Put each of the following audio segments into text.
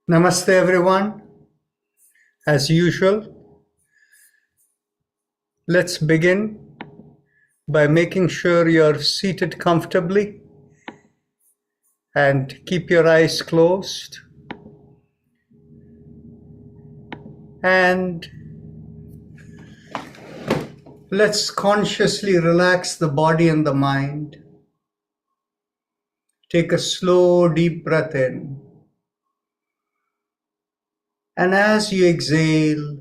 Namaste, everyone. As usual, let's begin by making sure you're seated comfortably and keep your eyes closed. And let's consciously relax the body and the mind. Take a slow, deep breath in. And as you exhale,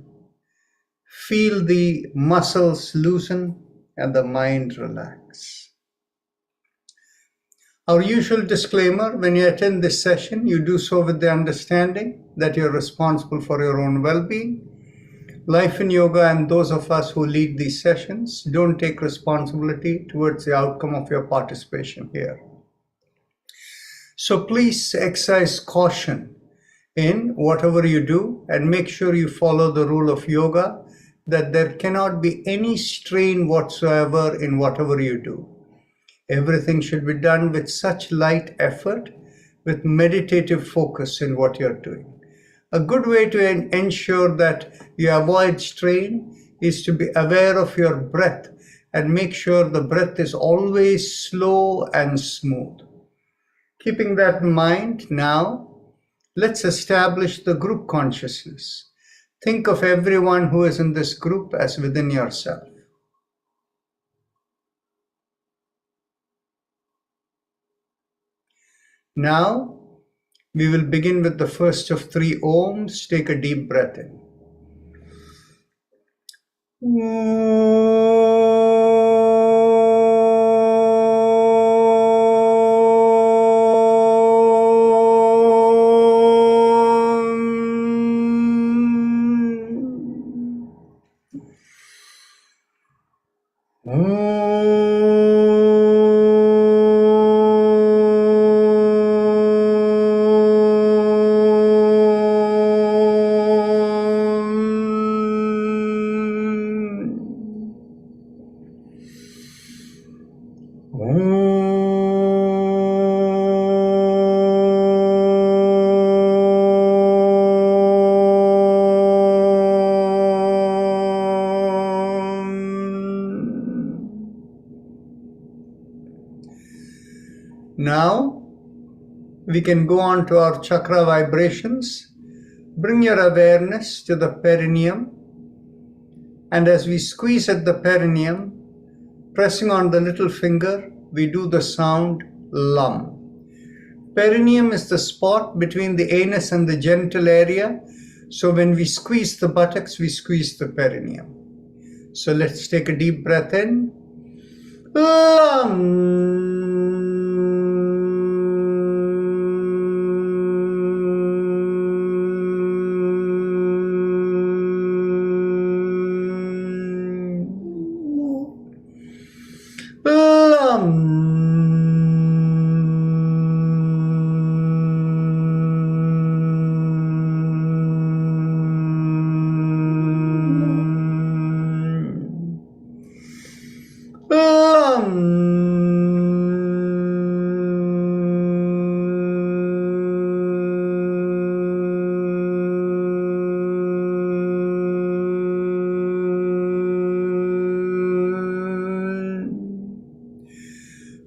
feel the muscles loosen and the mind relax. Our usual disclaimer: when you attend this session, you do so with the understanding that you're responsible for your own well-being. Life in Yoga and those of us who lead these sessions don't take responsibility towards the outcome of your participation here. So please exercise caution in whatever you do and make sure you follow the rule of yoga that there cannot be any strain whatsoever in whatever you do. Everything should be done with such light effort, with meditative focus in what you're doing. A good way to ensure that you avoid strain is to be aware of your breath and make sure the breath is always slow and smooth. Keeping that in mind, now let's establish the group consciousness. Think of everyone who is in this group as within yourself. Now, we will begin with the first of three Oms. Take a deep breath in. Now, we can go on to our chakra vibrations. Bring your awareness to the perineum. And as we squeeze at the perineum, pressing on the little finger, we do the sound LUM. Perineum is the spot between the anus and the genital area. So when we squeeze the buttocks, we squeeze the perineum. So let's take a deep breath in. LUM.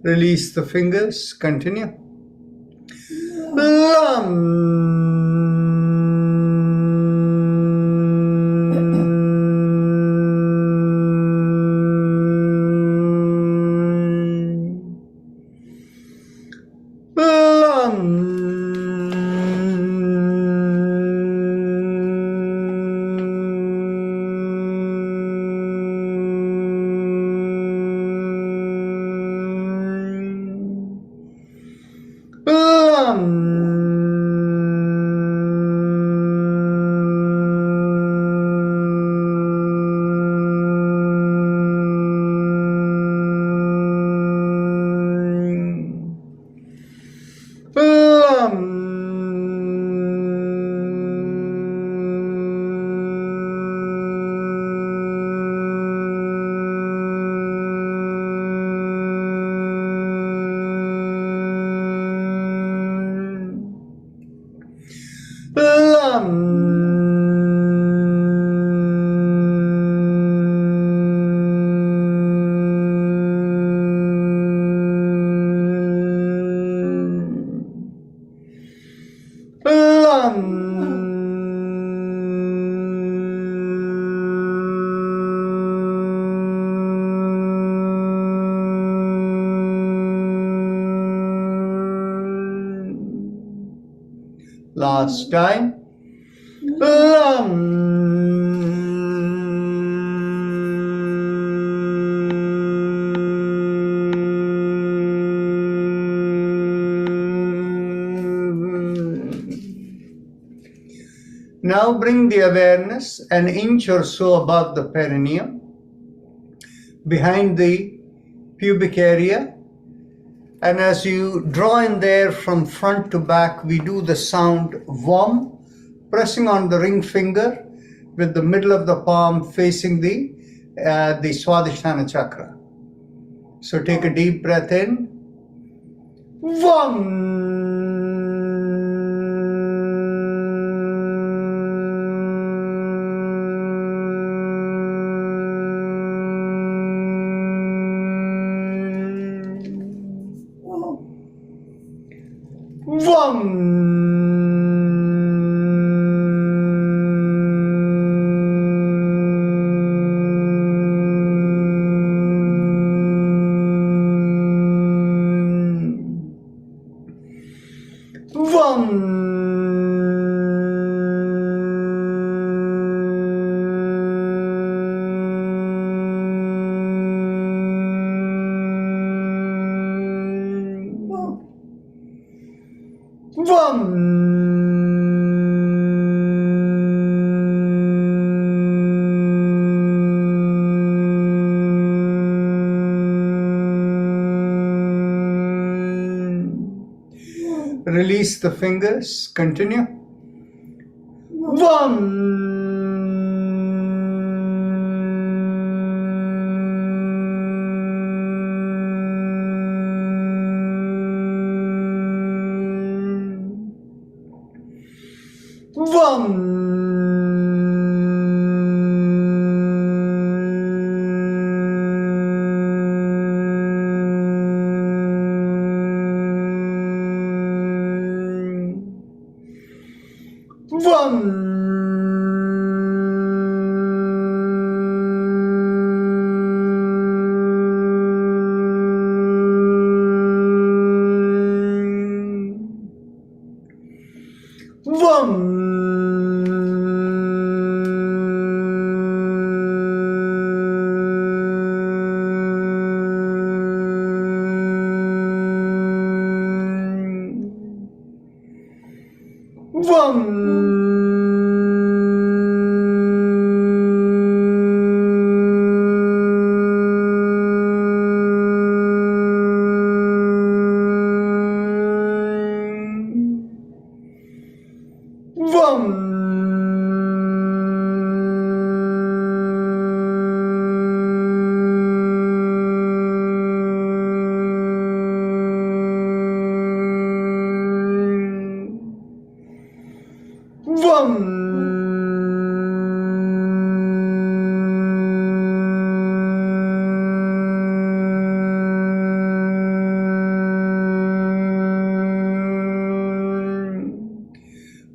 Release the fingers. Continue. Last time. Now bring the awareness an inch or so above the perineum, behind the pubic area. And as you draw in there from front to back, we do the sound VOM, pressing on the ring finger with the middle of the palm facing the Swadhisthana chakra. So take a deep breath in. VOM. Release the fingers. Continue.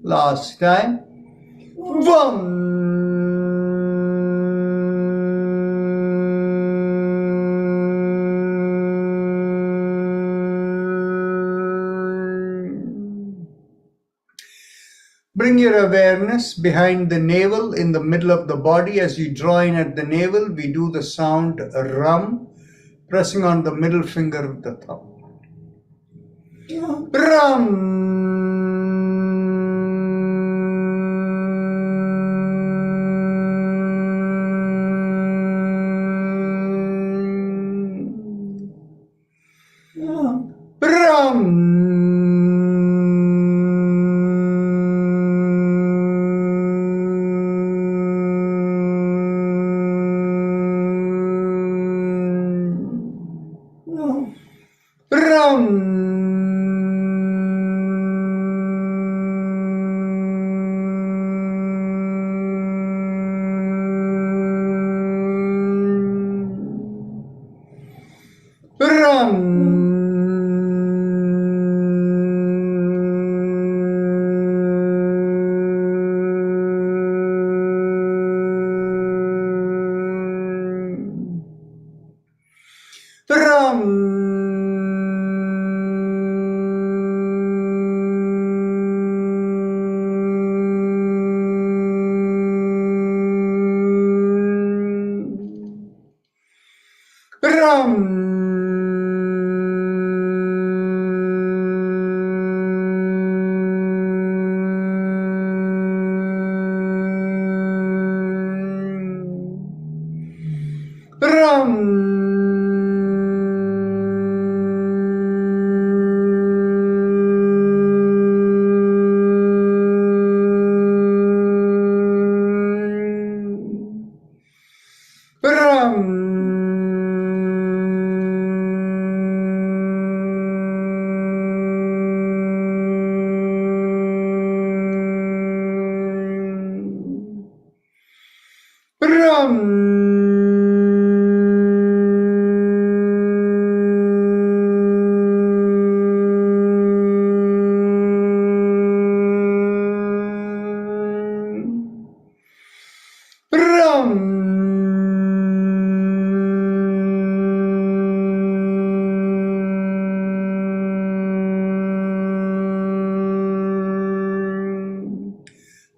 Last time. Bring your awareness behind the navel in the middle of the body. As you draw in at the navel, we do the sound Ram, pressing on the middle finger of the thumb. Ram. Ram.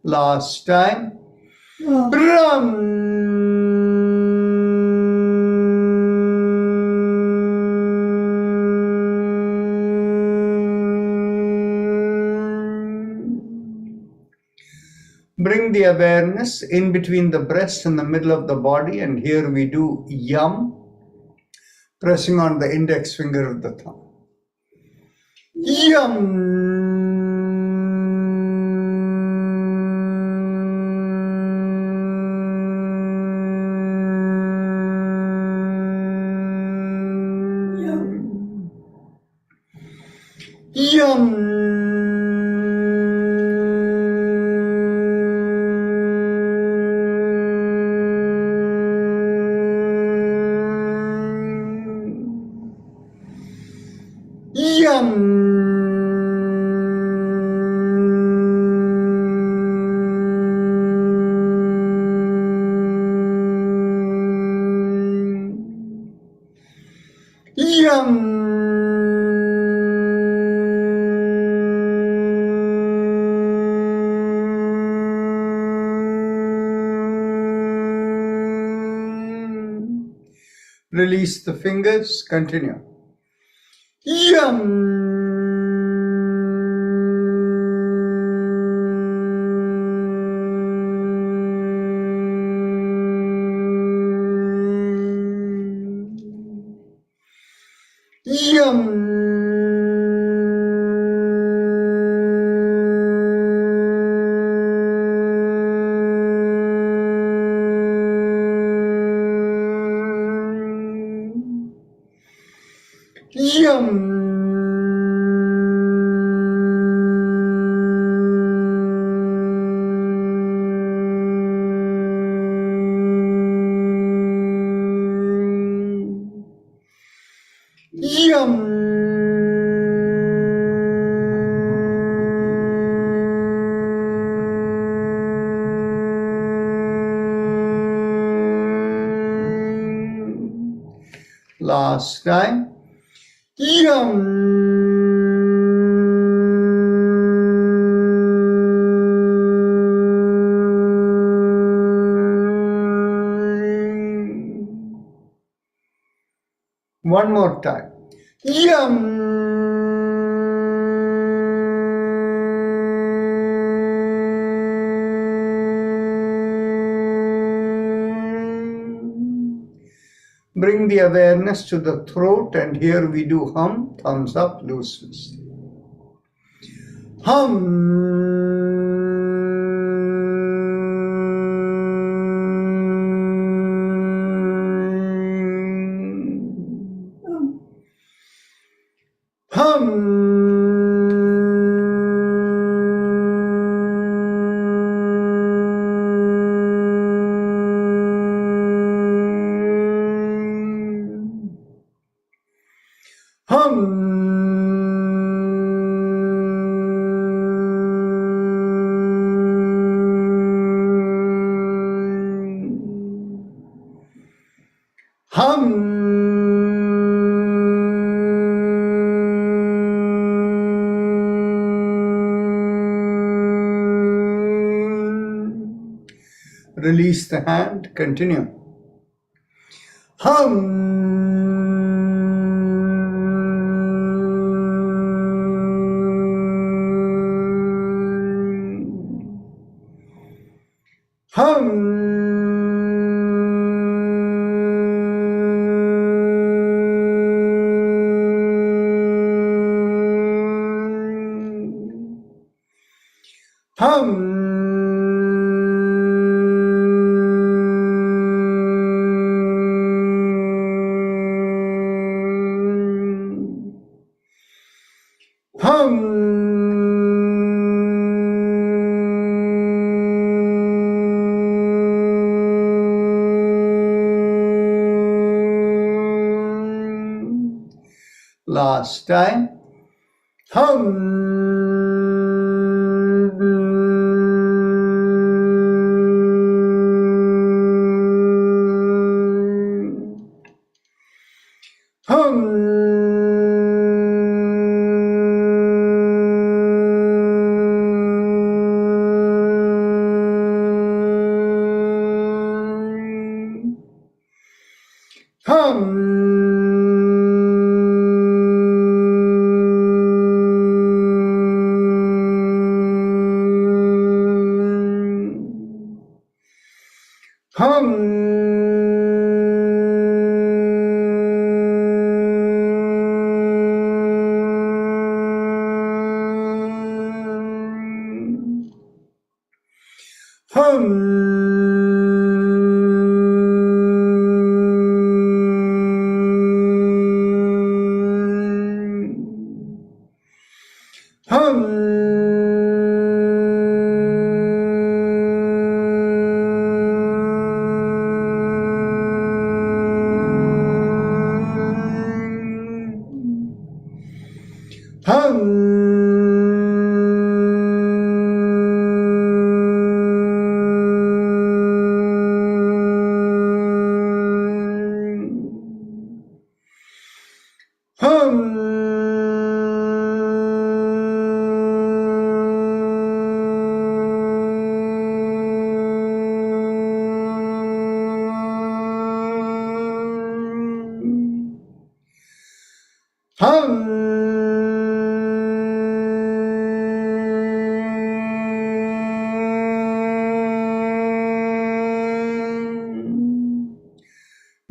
Last time. Bring the awareness in between the breast and the middle of the body, and here we do yum, pressing on the index finger of the thumb. Yum. Release the fingers, continue. Yum. Yum. Yum. Yum. Last time. Yum. One more time. Yum. Bring the awareness to the throat, and here we do hum, thumbs up, loose. Hum. Hum. Release the hand, continue. Last time.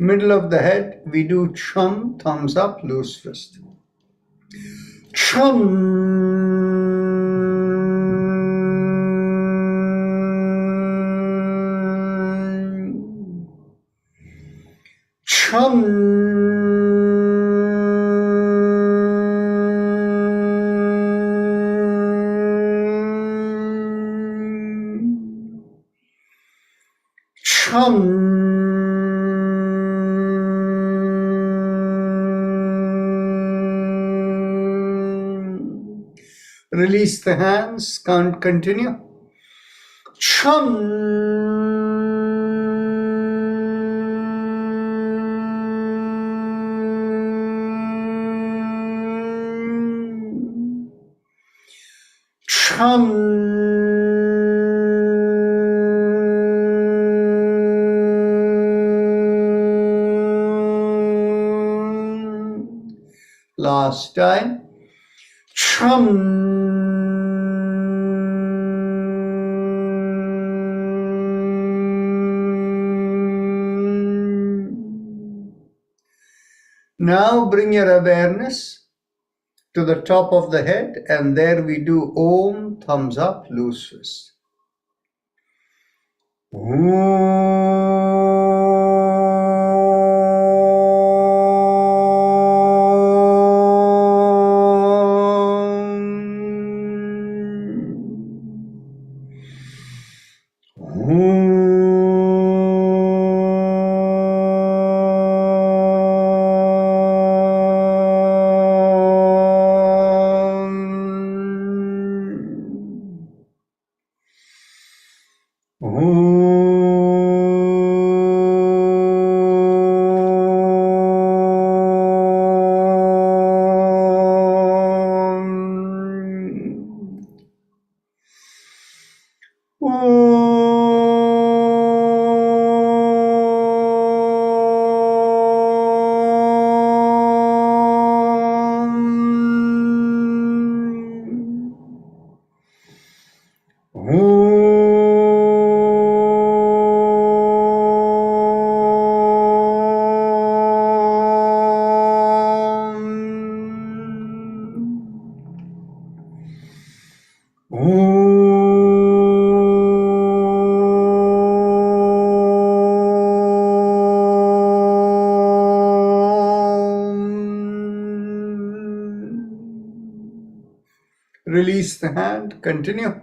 Middle of the head, we do chum, thumbs up, loose fist. Chum. Chum. Chum. Release the hands, can't continue. Chum. Chum. Last time. Chum. Now bring your awareness to the top of the head, and there we do Om, thumbs up, loose fist. Release the hand. Continue.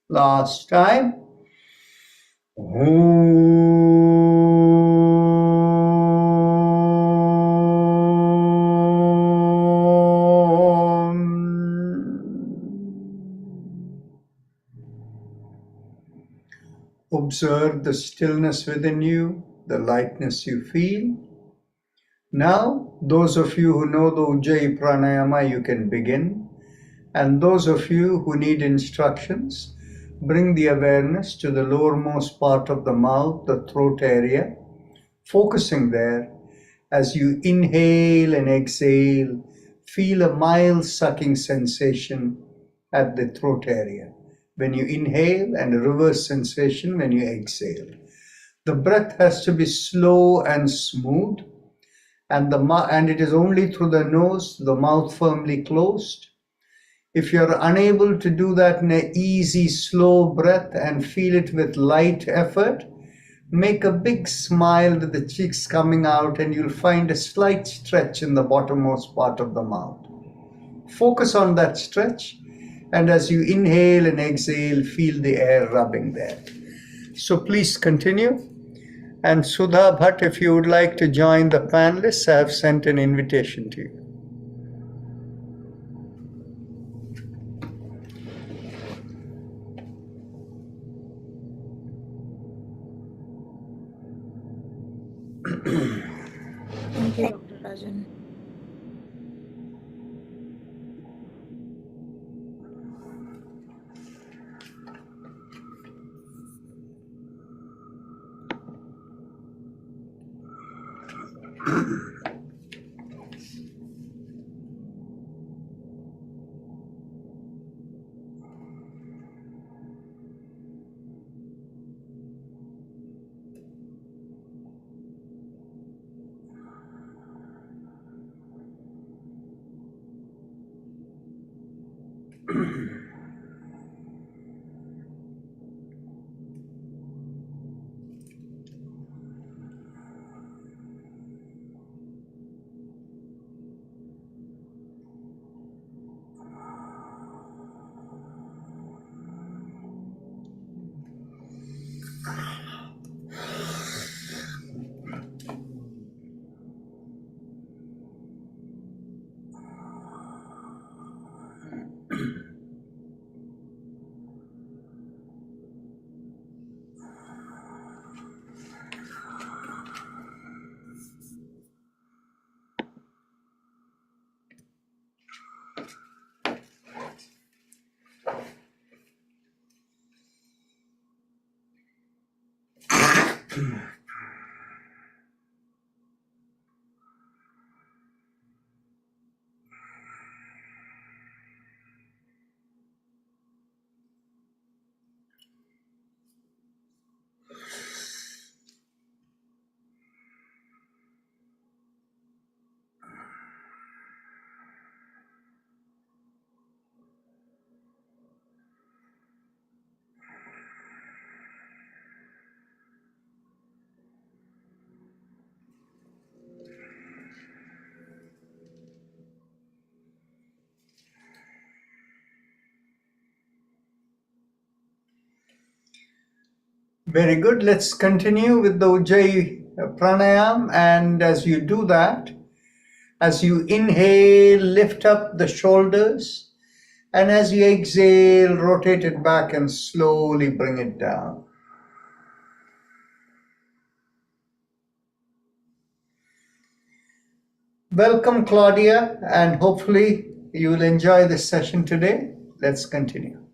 Last time. Observe the stillness within you, the lightness you feel. Now, those of you who know the Ujjayi Pranayama, you can begin. And those of you who need instructions, bring the awareness to the lowermost part of the mouth, the throat area, focusing there. As you inhale and exhale, feel a mild sucking sensation at the throat area when you inhale and a reverse sensation when you exhale. The breath has to be slow and smooth, and it is only through the nose, the mouth firmly closed. If you're unable to do that in an easy, slow breath and feel it with light effort, make a big smile with the cheeks coming out, and you'll find a slight stretch in the bottommost part of the mouth. Focus on that stretch, and as you inhale and exhale, feel the air rubbing there. So please continue. And Sudha Bhatt, if you would like to join the panelists, I have sent an invitation to you. Thank you, Dr. Rajan. Very good. Let's continue with the Ujjayi Pranayam. And as you do that, As you inhale, lift up the shoulders, and as you exhale, rotate it back and slowly bring it down. Welcome, Claudia, and hopefully you will enjoy this session today. Let's continue.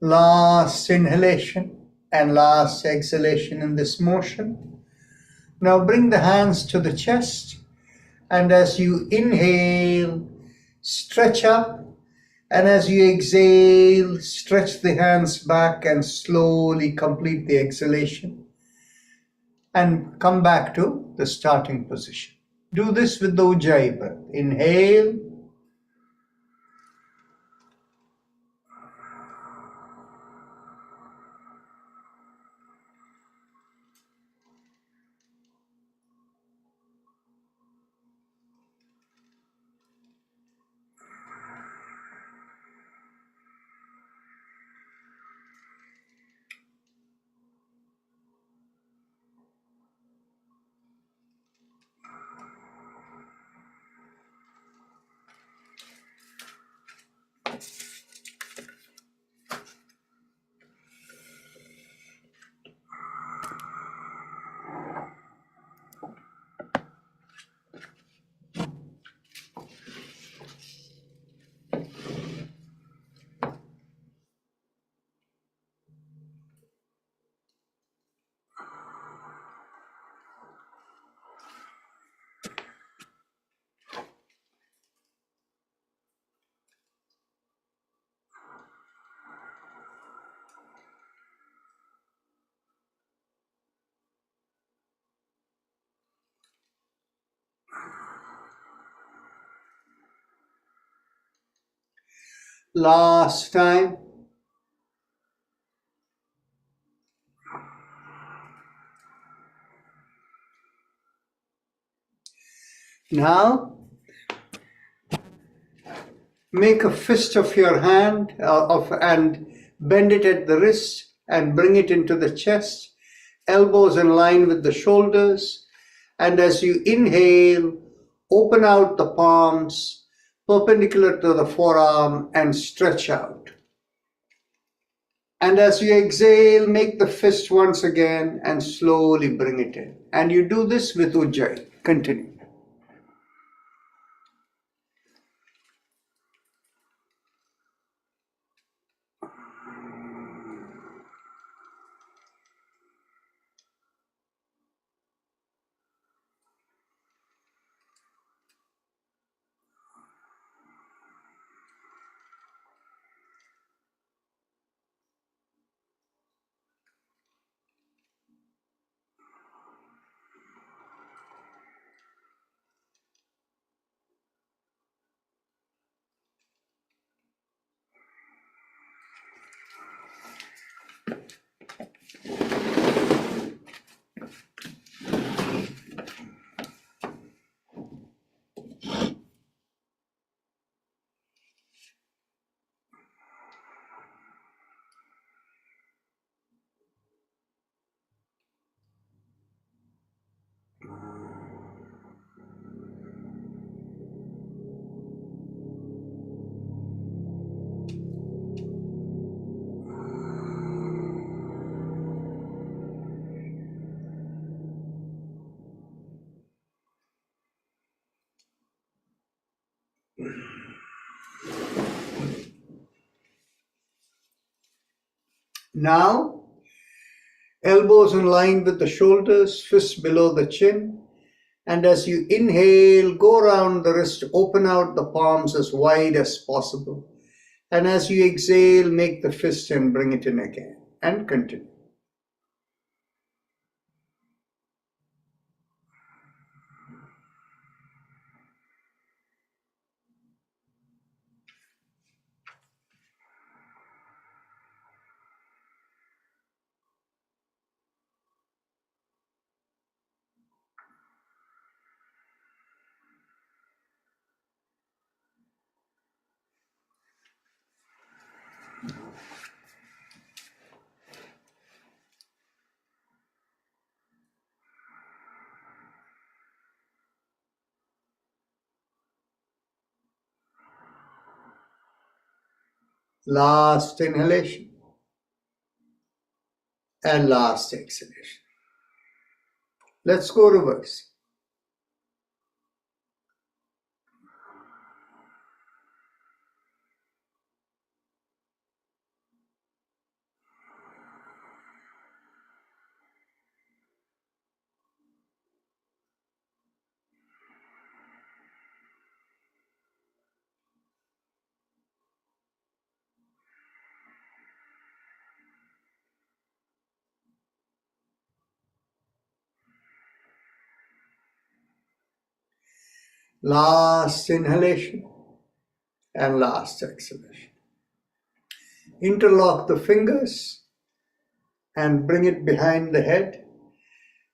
Last inhalation and last exhalation in this motion. Now bring the hands to the chest, and as you inhale, stretch up, and as you exhale, stretch the hands back and slowly complete the exhalation and come back to the starting position. Do this with the Ujjayi breath. Inhale, last time. Now, make a fist of your hand and bend it at the wrist and bring it into the chest, elbows in line with the shoulders. And as you inhale, open out the palms perpendicular to the forearm and stretch out. And as you exhale, make the fist once again and slowly bring it in. And you do this with Ujjayi. Continue. Now, elbows in line with the shoulders, fists below the chin. And as you inhale, go around the wrist, open out the palms as wide as possible. And as you exhale, make the fist and bring it in again. And continue. Last inhalation and last exhalation. Let's go reverse. Last inhalation and last exhalation. Interlock the fingers and bring it behind the head.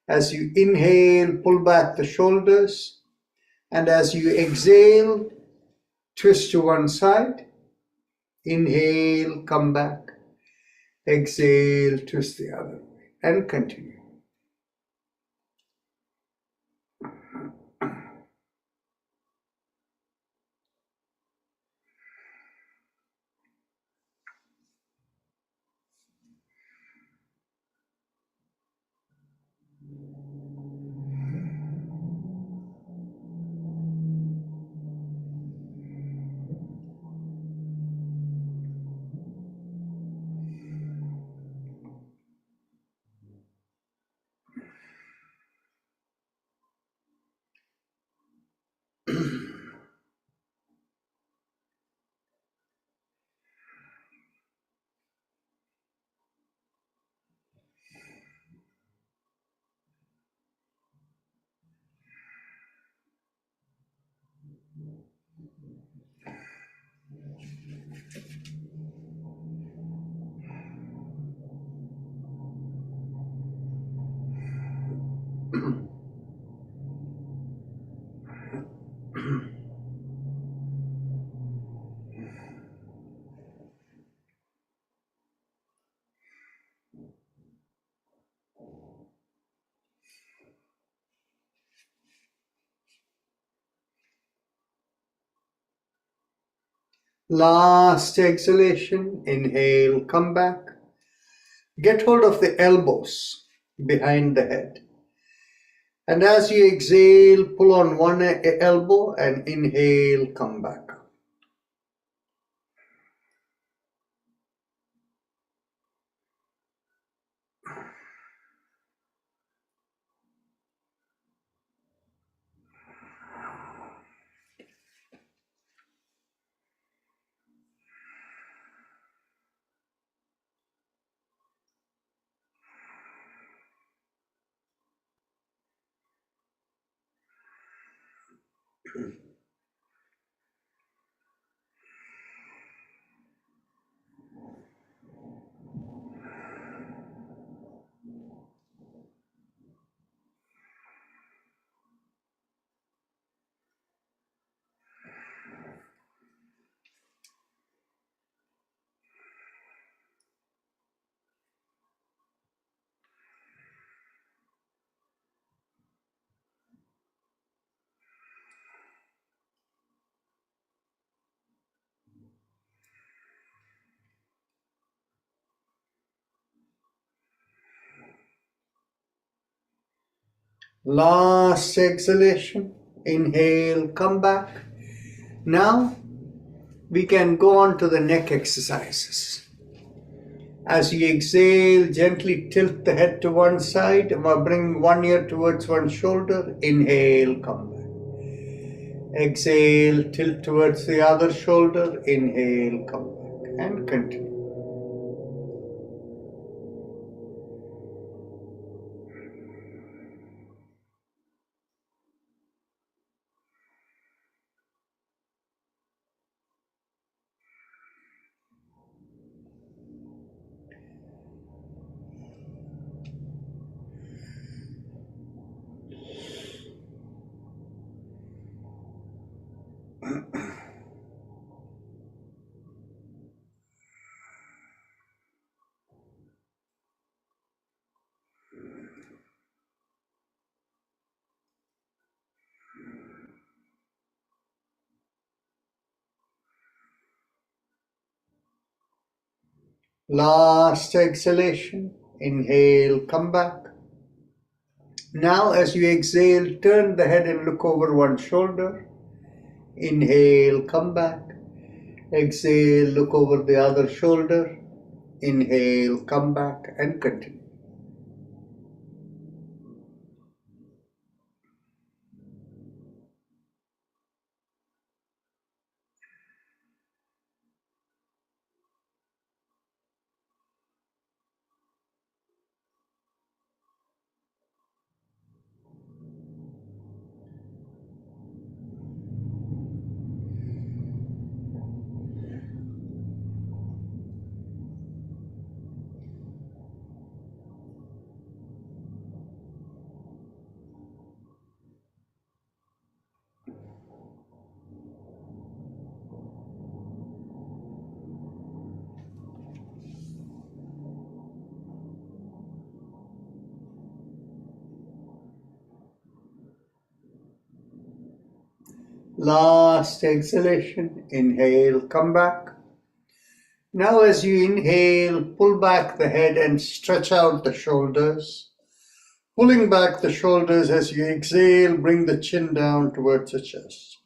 As you inhale, pull back the shoulders. And as you exhale, twist to one side. Inhale, come back. Exhale, twist the other way. And continue. Last exhalation, inhale, come back. Get hold of the elbows behind the head. And as you exhale, pull on one elbow and inhale, come back. Last exhalation, inhale, come back. Now we can go on to the neck exercises. As you exhale, gently tilt the head to one side or bring one ear towards one shoulder. Inhale, come back. Exhale, tilt towards the other shoulder. Inhale, come back. And continue. Last exhalation. Inhale, come back. Now as you exhale, turn the head and look over one shoulder. Inhale, come back. Exhale, look over the other shoulder. Inhale, come back and continue. Last exhalation. Inhale, come back. Now as you inhale, pull back the head and stretch out the shoulders. Pulling back the shoulders as you exhale, bring the chin down towards the chest.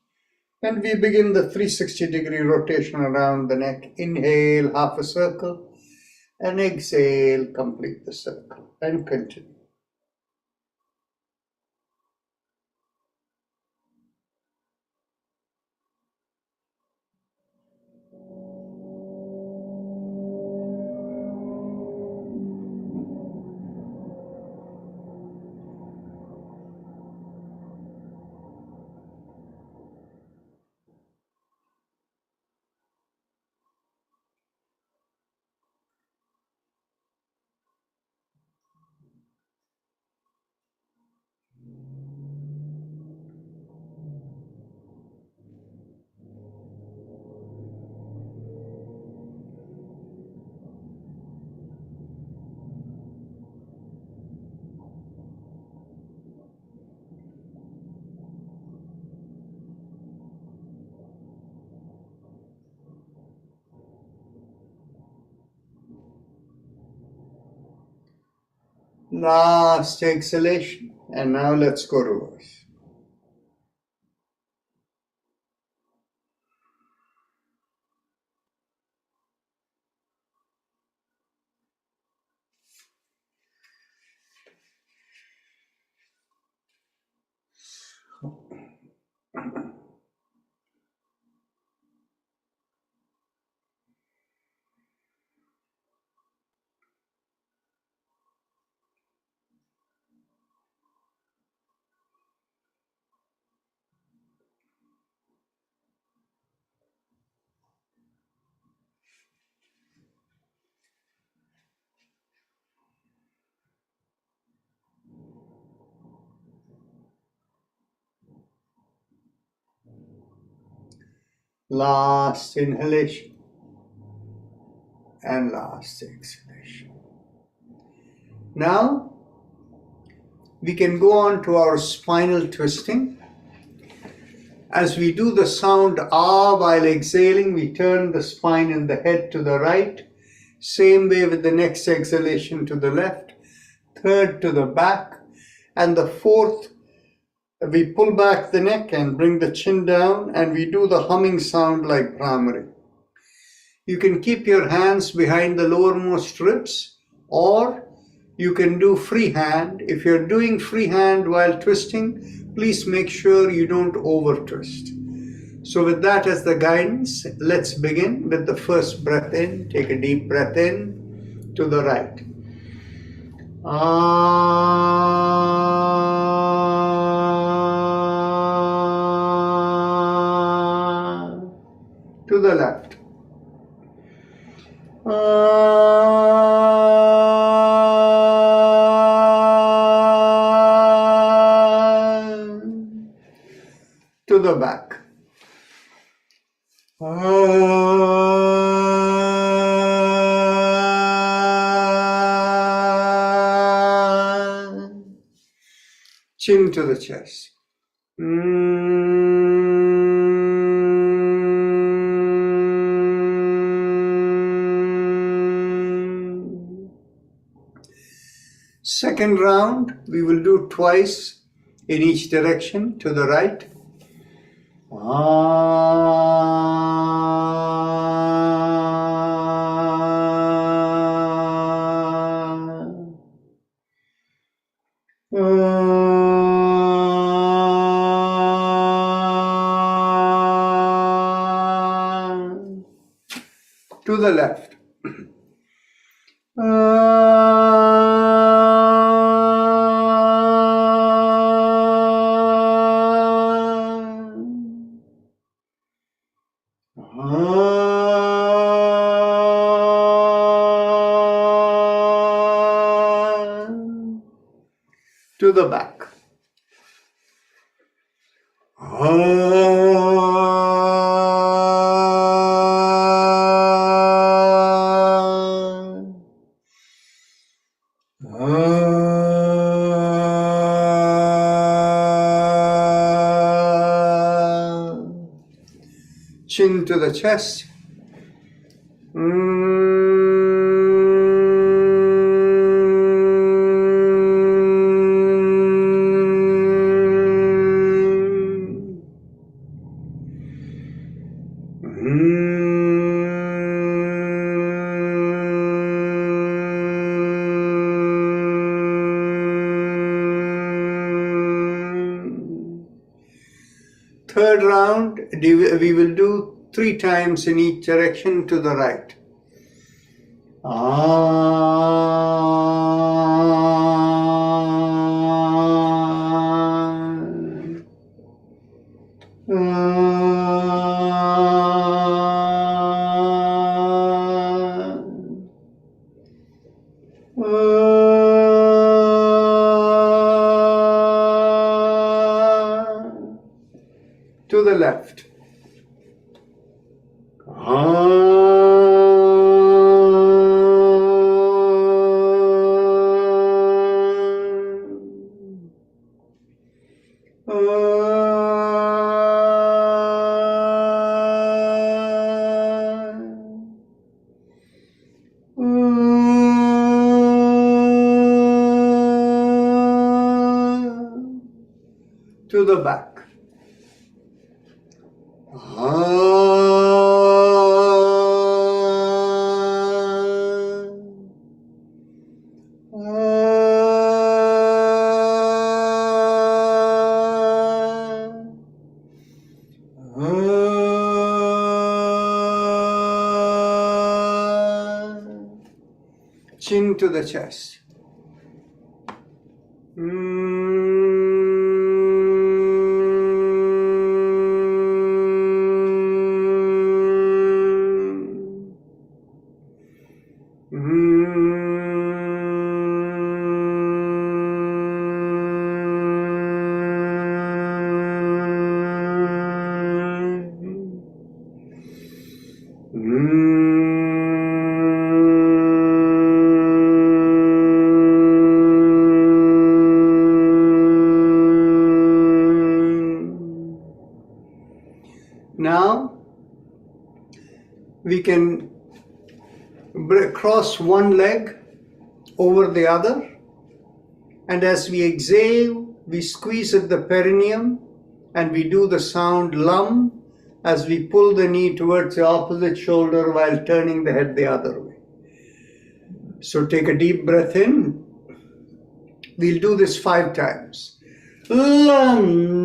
And we begin the 360-degree rotation around the neck. Inhale, half a circle. And exhale, complete the circle. And continue. Last exhalation. And now let's go reverse. Last inhalation and last exhalation. Now we can go on to our spinal twisting. As we do the sound ah while exhaling, we turn the spine and the head to the right. Same way with the next exhalation to the left, third to the back, and the fourth We pull back the neck and bring the chin down, and we do the humming sound like Bhramari. You can keep your hands behind the lowermost ribs, or you can do free hand. If you're doing free hand while twisting, please make sure you don't over twist. So with that as the guidance, let's begin with the first breath in. Take a deep breath in to the right. To the left. To the back. Chin to the chest. Second round, we will do twice in each direction to the right. To the left. To the back. Chin to the chest. Third round, we will do 3 times in each direction to the right. To the left. To the back. Chin to the chest. Now we can cross one leg over the other, and as we exhale, we squeeze at the perineum and we do the sound lum as we pull the knee towards the opposite shoulder while turning the head the other way. So take a deep breath in. We'll do this 5 times. Lum.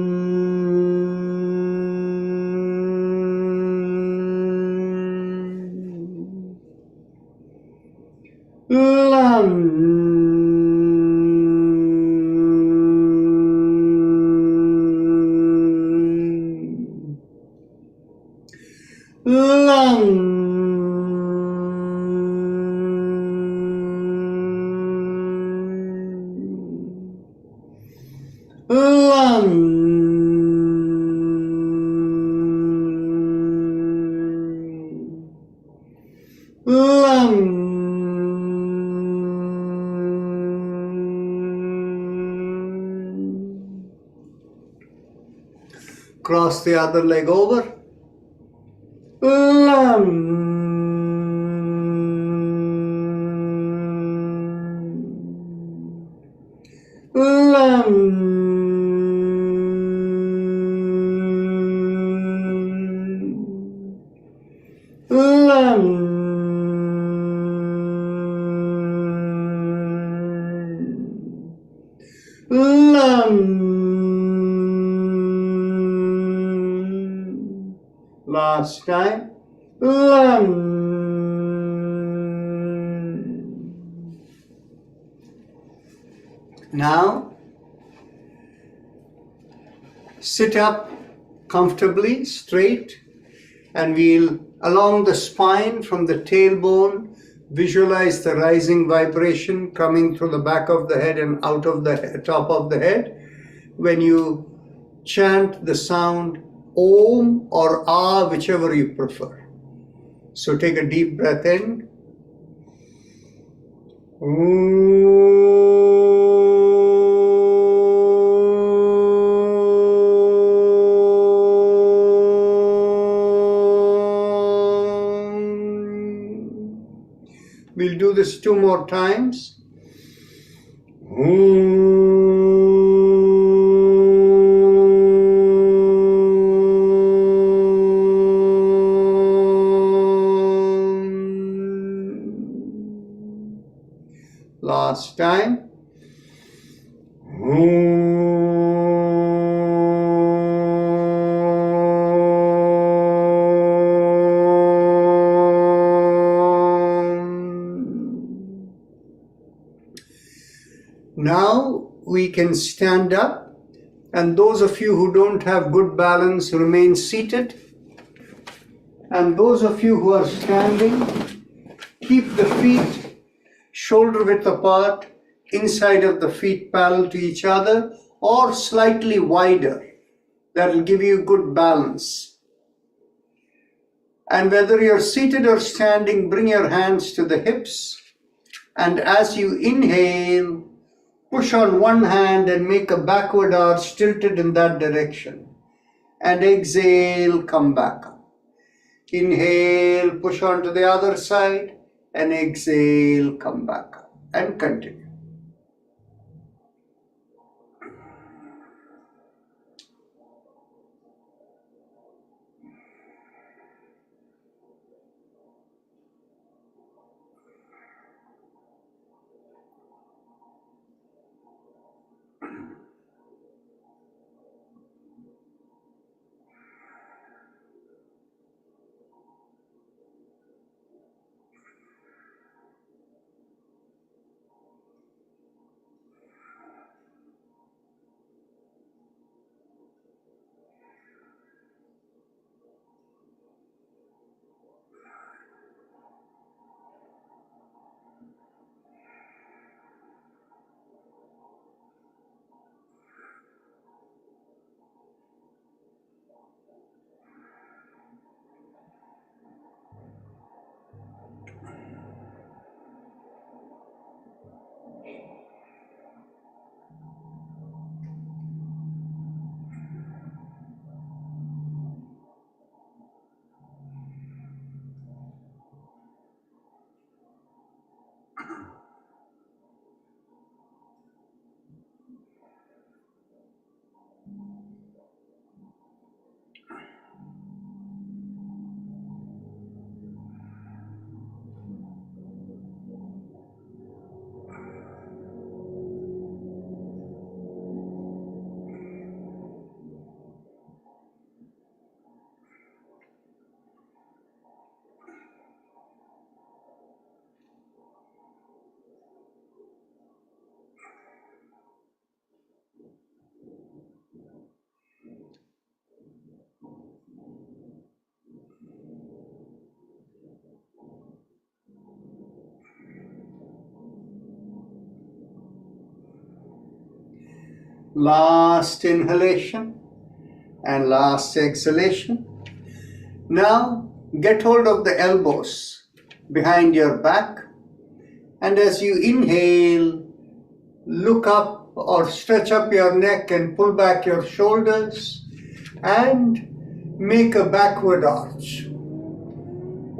Cross the other leg over. Last time. Now, sit up comfortably, straight, and we'll, along the spine from the tailbone, visualize the rising vibration coming through the back of the head and out of the top of the head. When you chant the sound Om or Ah, whichever you prefer. So take a deep breath in. We'll do this 2 more times. Last time. Now we can stand up, and those of you who don't have good balance remain seated, and those of you who are standing, keep the feet shoulder width apart, inside of the feet parallel to each other or slightly wider. That will give you good balance. And whether you're seated or standing, bring your hands to the hips, and as you inhale, push on one hand and make a backward arch tilted in that direction. And exhale, come back up. Inhale, push on to the other side, and exhale, come back up. And continue. Last inhalation and last exhalation. Now get hold of the elbows behind your back, and as you inhale, look up or stretch up your neck and pull back your shoulders and make a backward arch.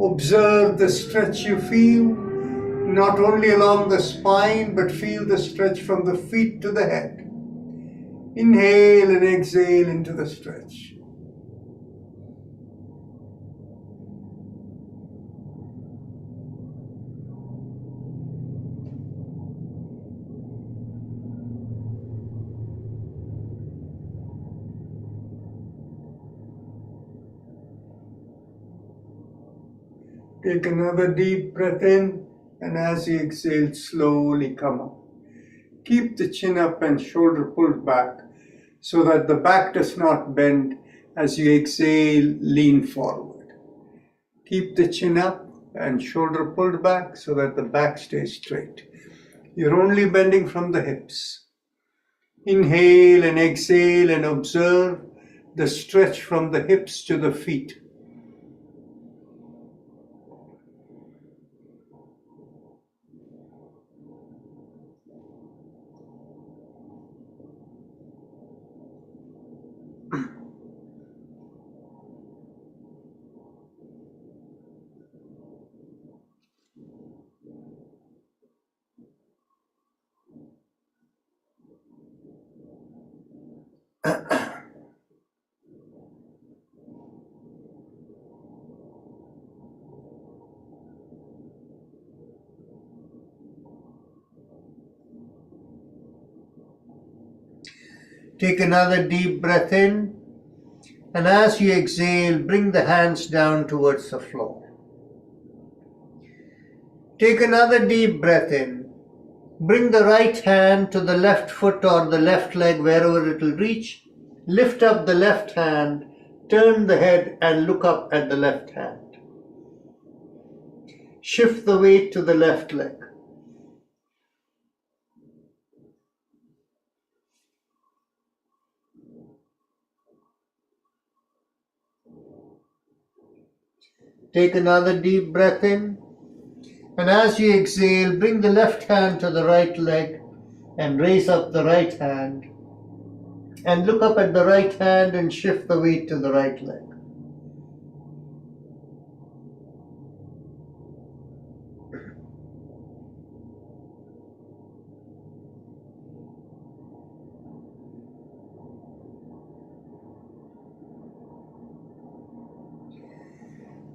Observe the stretch you feel, not only along the spine, but feel the stretch from the feet to the head. Inhale and exhale into the stretch. Take another deep breath in, and as you exhale, slowly come up. Keep the chin up and shoulder pulled back so that the back does not bend. As you exhale, lean forward. Keep the chin up and shoulder pulled back so that the back stays straight. You're only bending from the hips. Inhale and exhale and observe the stretch from the hips to the feet. Take another deep breath in, and as you exhale, bring the hands down towards the floor. Take another deep breath in. Bring the right hand to the left foot or the left leg, wherever it will reach. Lift up the left hand, turn the head and look up at the left hand. Shift the weight to the left leg. Take another deep breath in, and as you exhale, bring the left hand to the right leg and raise up the right hand and look up at the right hand and shift the weight to the right leg.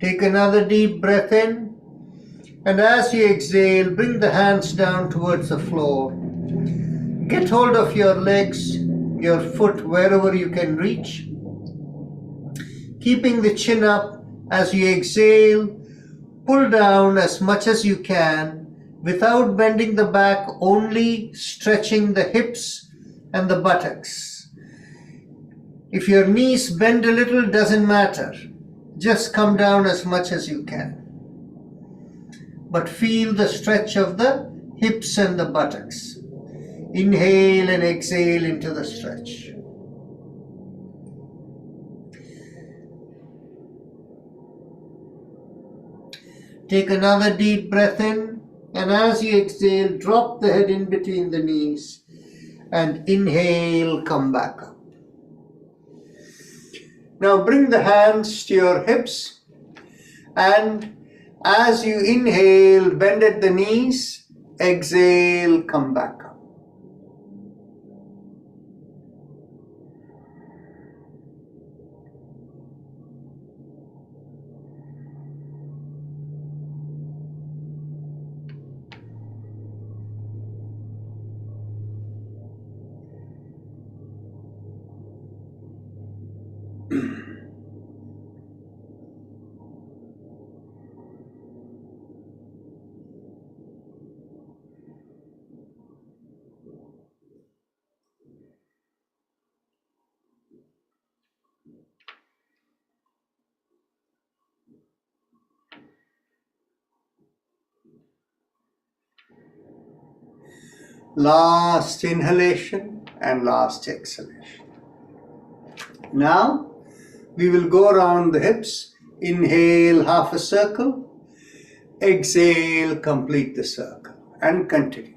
Take another deep breath in, and as you exhale, bring the hands down towards the floor. Get hold of your legs, your foot, wherever you can reach. Keeping the chin up, as you exhale, pull down as much as you can without bending the back, only stretching the hips and the buttocks. If your knees bend a little, doesn't matter. Just come down as much as you can. But feel the stretch of the hips and the buttocks. Inhale and exhale into the stretch. Take another deep breath in, and as you exhale, drop the head in between the knees and inhale, come back up. Now bring the hands to your hips, and as you inhale, bend at the knees, exhale, come back up. Last inhalation and last exhalation. Now we will go around the hips. Inhale half a circle, exhale, complete the circle, and continue.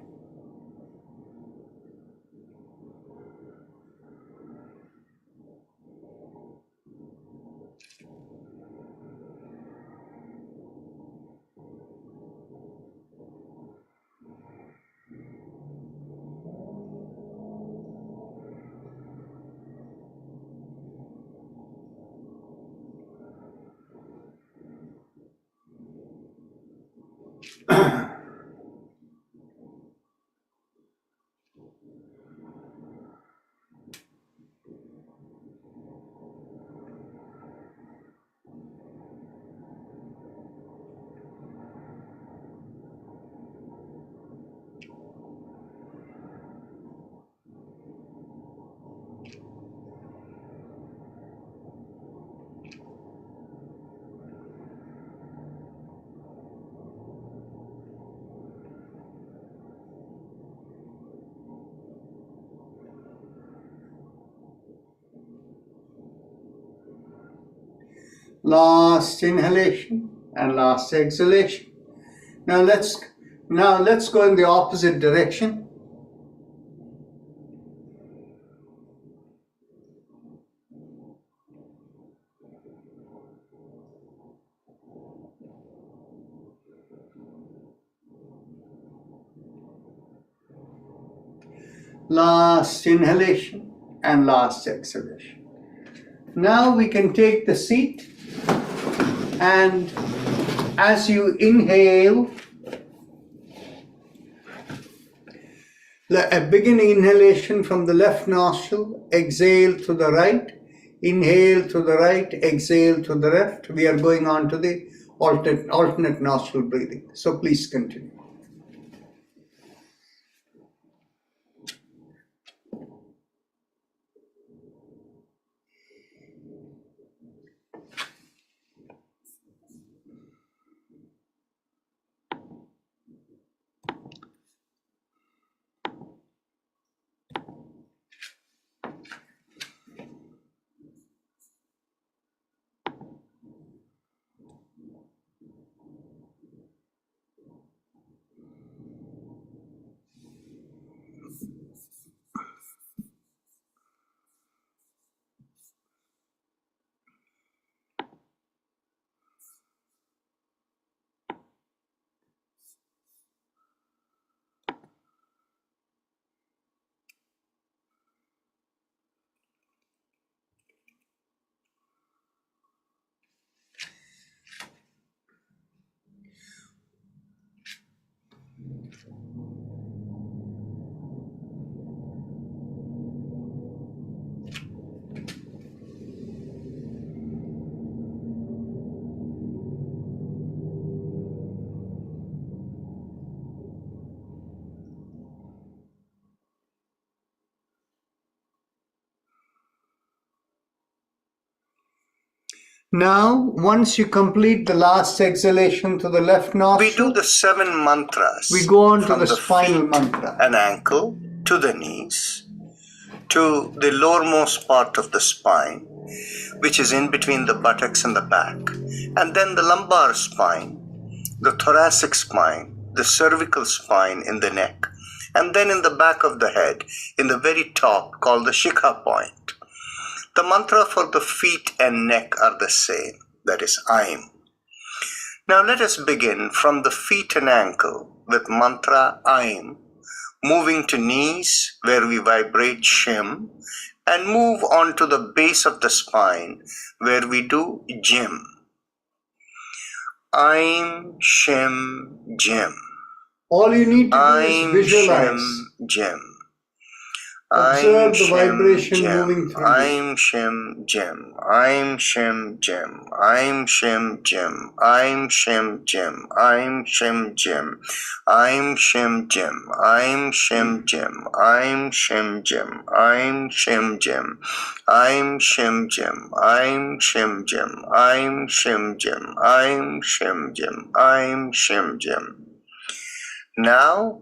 Last inhalation and last exhalation. Now let's go in the opposite direction. Last inhalation and last exhalation. Now we can take the seat, and as you inhale, begin inhalation from the left nostril, exhale to the right, inhale to the right, exhale to the left. We are going on to the alternate nostril breathing. So please continue. Now, once you complete the last exhalation to the left nostril, we do the 7 mantras. We go on to from the spinal feet mantra. and ankle to the knees to the lowermost part of the spine, which is in between the buttocks and the back, and then the lumbar spine, the thoracic spine, the cervical spine in the neck, and then in the back of the head, in the very top, called the Shikha point. The mantra for the feet and neck are the same, that is Aim. Now let us begin from the feet and ankle with mantra Aim, moving to knees where we vibrate Shim, and move on to the base of the spine where we do Jim. Aim, Shim, Jim. All you need to do Aim, is visualize. Shim, Jim. Observe the vibration moving through you. I'm Shim Jim. I'm Shim Jim. I'm Shim Jim. I'm Shim Jim. I'm Shim Jim. I'm Shim Jim. I'm Shim Jim. I'm Shim Jim. I'm Shim Jim. I'm Shim Jim. I'm Shim Jim. I'm Shim Jim. I'm Shim Jim. I'm Shim Jim. Now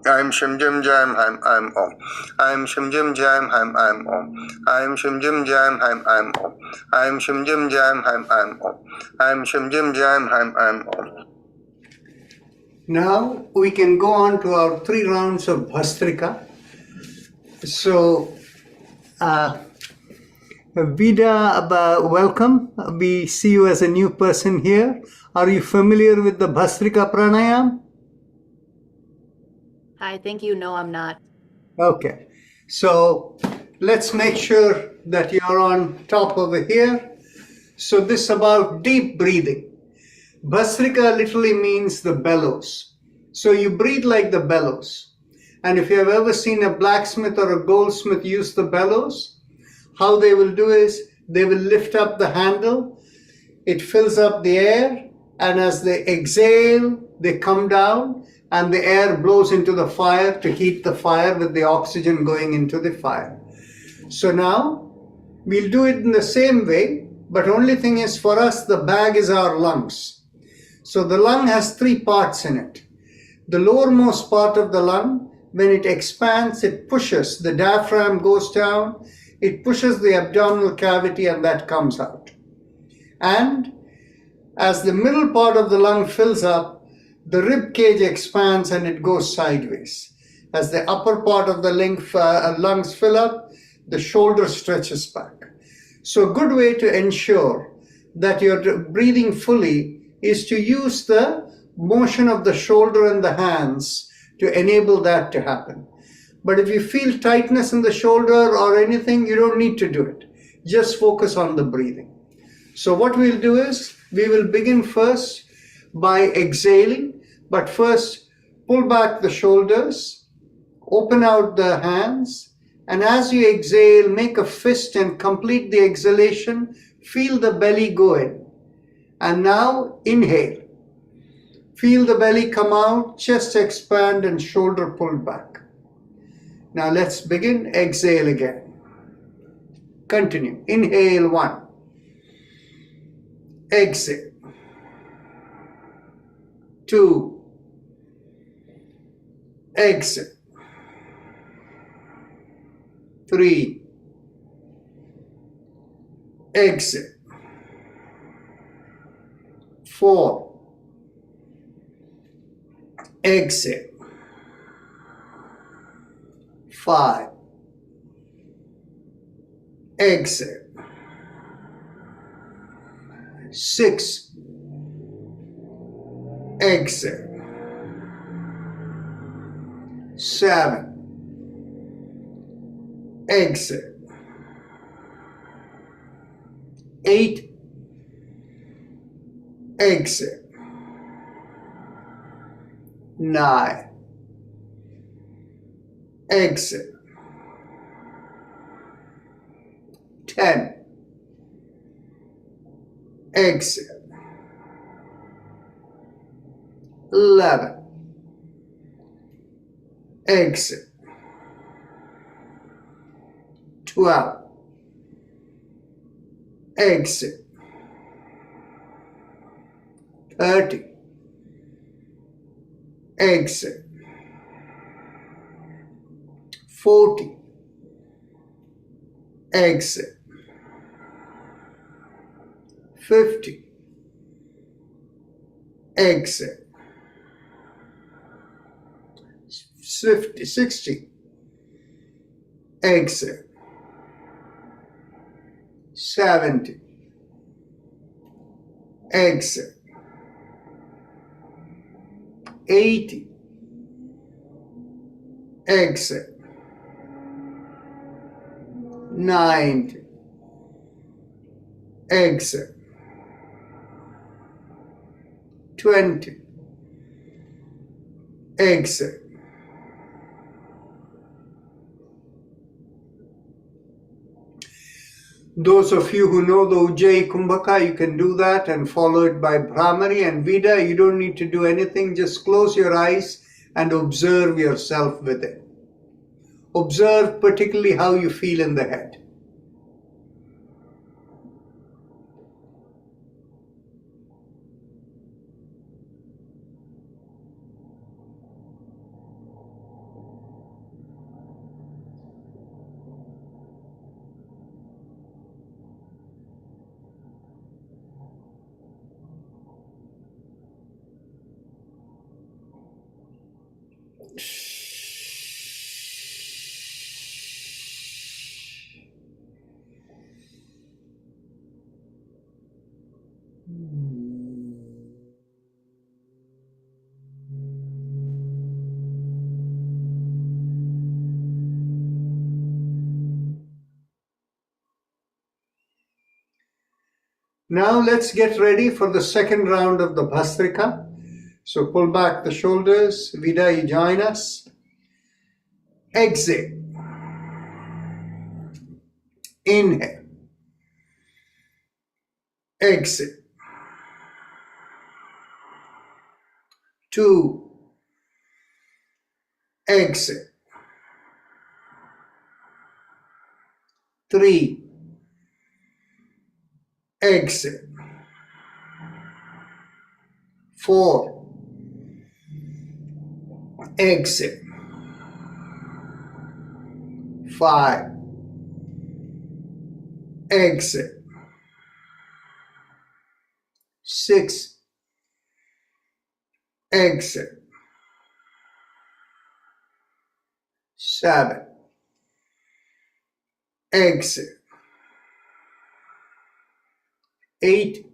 I'm Shim Jim Jam I'm Om. I'm Shim Jim Jam I'm Om. I'm Shim Jim Jam I'm Om. I'm Shim Jim Jam I'm Om. I'm Shim Jim Jam I'm Om. Now we can go on to our 3 rounds of Bhastrika. So, Vida, welcome. We see you as a new person here. Are you familiar with the Bhastrika Pranayam? Hi, thank you. No, I'm not. Okay. So, let's make sure that you're on top over here. So, this is about deep breathing. Bhastrika literally means the bellows. So, you breathe like the bellows. And if you have ever seen a blacksmith or a goldsmith use the bellows, how they will do is they will lift up the handle, it fills up the air, and as they exhale, they come down, and the air blows into the fire to heat the fire with the oxygen going into the fire. So now we'll do it in the same way, but only thing is for us, the bag is our lungs. So the lung has 3 parts in it. The lowermost part of the lung, when it expands, it pushes, the diaphragm goes down, it pushes the abdominal cavity and that comes out. And as the middle part of the lung fills up, the rib cage expands and it goes sideways. As the upper part of the lungs fill up, the shoulder stretches back. So a good way to ensure that you're breathing fully is to use the motion of the shoulder and the hands to enable that to happen. But if you feel tightness in the shoulder or anything, you don't need to do it. Just focus on the breathing. So what we'll do is, we will begin first by exhaling, but first pull back the shoulders, open out the hands, and as you exhale, make a fist and complete the exhalation. Feel the belly go in. And now inhale. Feel the belly come out, chest expand, and shoulder pulled back. Now let's begin. Exhale again. Continue. Inhale 1. Exhale. 2. Exhale. 3. Exhale. 4. Exhale. 5. Exhale. 6. Exhale. 7. Exhale. 8. Exhale. 9. Exhale. 10. Exhale. 11. Exhale. 12. Exhale. 30. Exhale. 40. Exhale. 50. Exhale. 60. Exhale. 70. Exhale. 80. Exhale. 90. Exhale. 20. Exhale. Those of you who know the Ujjayi Kumbhaka, you can do that and follow it by Brahmari and Vida. You don't need to do anything. Just close your eyes and observe yourself with it. Observe particularly how you feel in the head. Now let's get ready for the second round of the Bhastrika. So pull back the shoulders. Vida, you join us. Exhale. Inhale. Exhale. 2. Exhale. 3. Exhale. 4. Exhale. 5. Exhale. 6. Exhale. 7. Exhale. 8.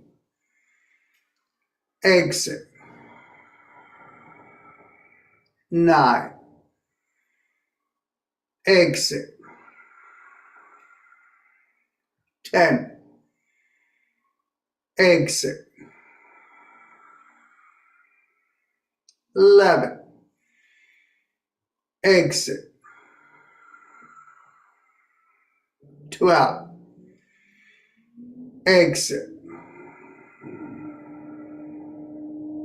Exhale. 9. Exhale. 10. Exhale. 11. Exhale. 12. Exhale.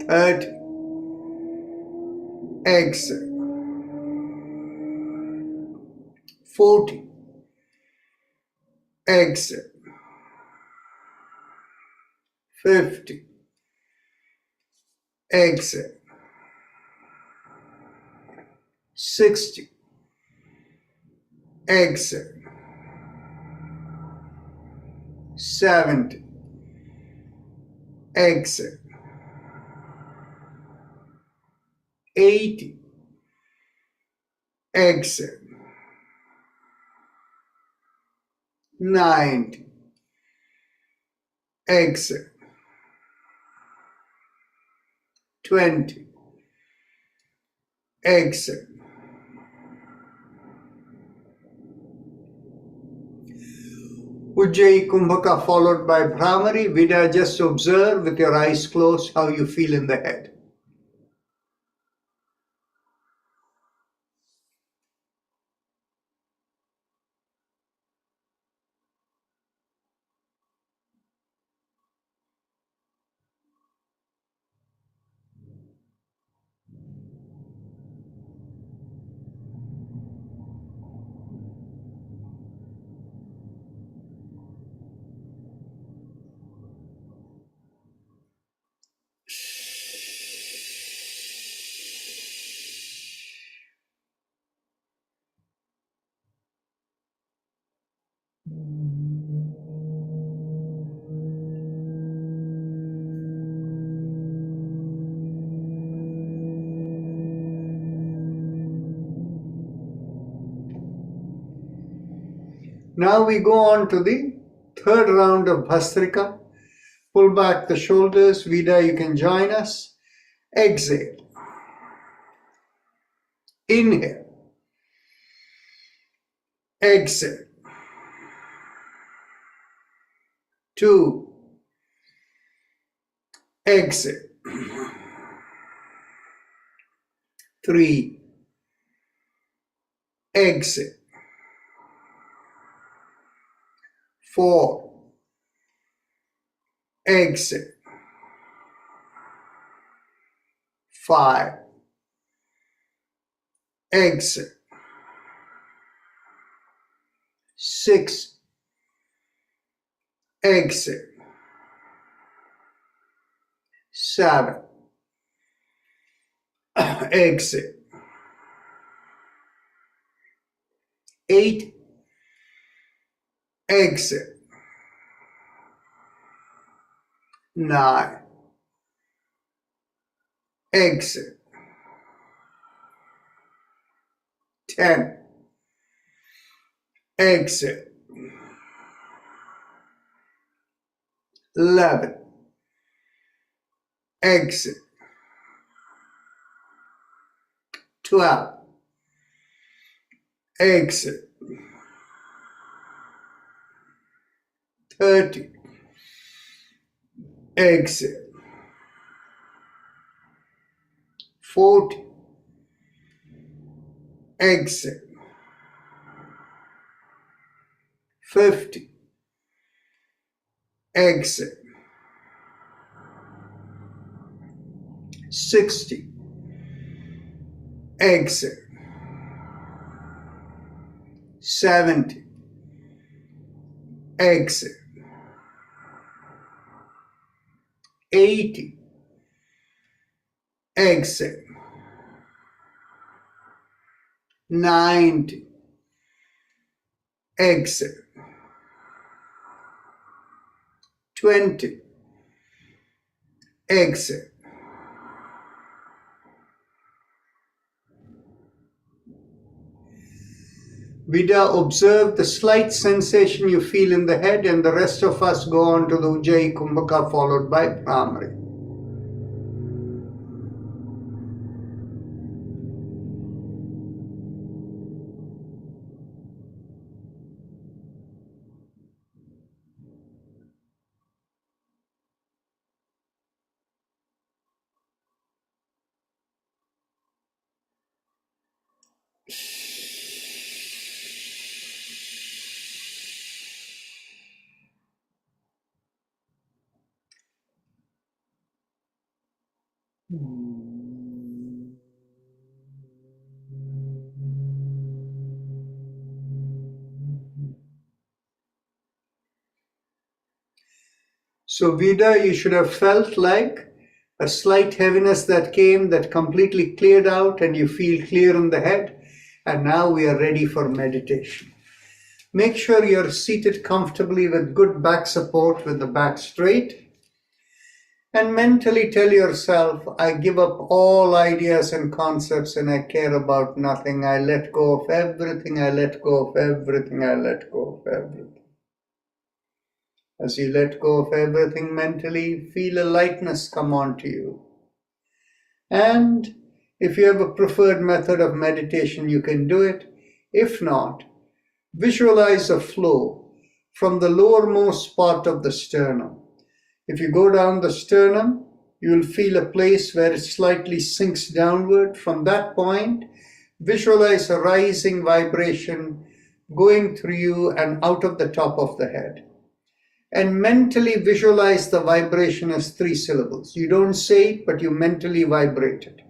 13. Exhale. 14. Exhale. 15. Exhale. 60. Exhale. 70. Exhale. 80. Exhale. 90. Exhale. 20. Exhale. Ujjayi Kumbhaka followed by Bhramari. Vida, just observe with your eyes closed how you feel in the head. Now we go on to the third round of Bhastrika. Pull back the shoulders. Vida, you can join us. Exhale. Inhale. Exhale. 2. Exhale. 3. Exhale. 4. Exhale. 5. Exhale. 6. Exhale. 7. Exhale. 8. Exhale. 9. Exhale. 10. Exit. 11. Exit. 12. Exit. 30. Exit. 40. Exit. 50. Exit. 60. Exit. 70. Exit. 80. Exit. 90. Exit. 20. Exit. Vida, observe the slight sensation you feel in the head, and the rest of us go on to the Ujjayi Kumbhaka followed by Brahmari. So Vida, you should have felt like a slight heaviness that came, that completely cleared out, and you feel clear in the head. And now we are ready for meditation. Make sure you're seated comfortably with good back support, with the back straight. And mentally tell yourself, I give up all ideas and concepts and I care about nothing. I let go of everything. I let go of everything. I let go of everything. As you let go of everything mentally, feel a lightness come onto you. And if you have a preferred method of meditation, you can do it. If not, visualize a flow from the lowermost part of the sternum. If you go down the sternum, you will feel a place where it slightly sinks downward. From that point, visualize a rising vibration going through you and out of the top of the head. And mentally visualize the vibration as 3 syllables. You don't say it, but you mentally vibrate it.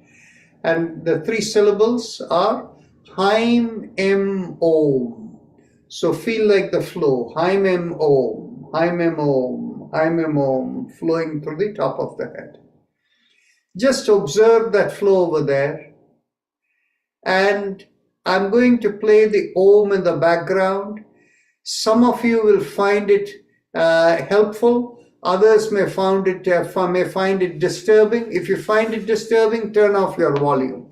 And the 3 syllables are Haim Em Om. So feel like the flow. Haim Em Om, Haim Em Om, Haim Em Om, flowing through the top of the head. Just observe that flow over there. And I'm going to play the Om in the background. Some of you will find it helpful. Others may find it disturbing. If you find it disturbing, turn off your volume.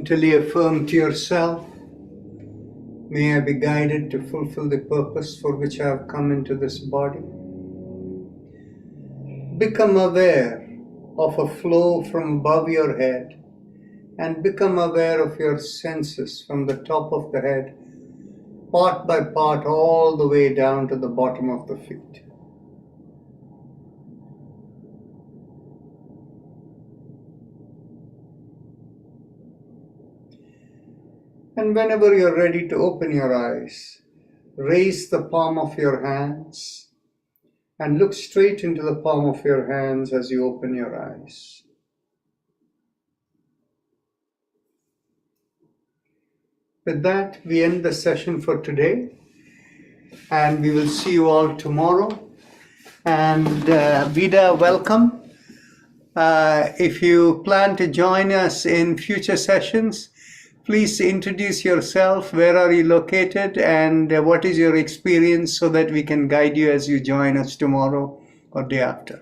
Mentally affirm to yourself, may I be guided to fulfill the purpose for which I have come into this body. Become aware of a flow from above your head and become aware of your senses from the top of the head, part by part, all the way down to the bottom of the feet. And whenever you're ready to open your eyes, raise the palm of your hands and look straight into the palm of your hands as you open your eyes. With that, we end the session for today, and we will see you all tomorrow. And Vida, welcome. If you plan to join us in future sessions, please introduce yourself. Where are you located, and what is your experience, so that we can guide you as you join us tomorrow or day after.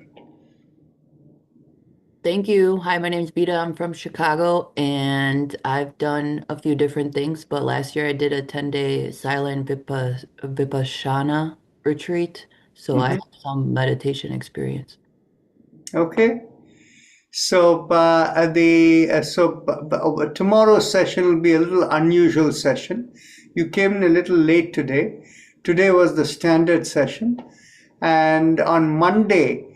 Thank you. Hi, my name's Beta. I'm from Chicago, and I've done a few different things, but last year I did a 10-day silent Vipassana retreat, so I have some meditation experience. Okay. So tomorrow's session will be a little unusual session. You came in a little late today. Today was the standard session, and on Monday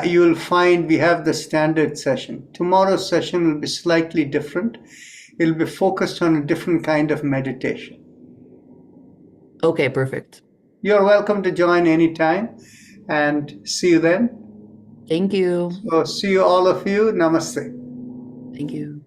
you will find we have the standard session. Tomorrow's session will be slightly different. It will be focused on a different kind of meditation. Okay, perfect. You're welcome to join anytime, and see you then. Thank you. So see you, all of you. Namaste. Thank you.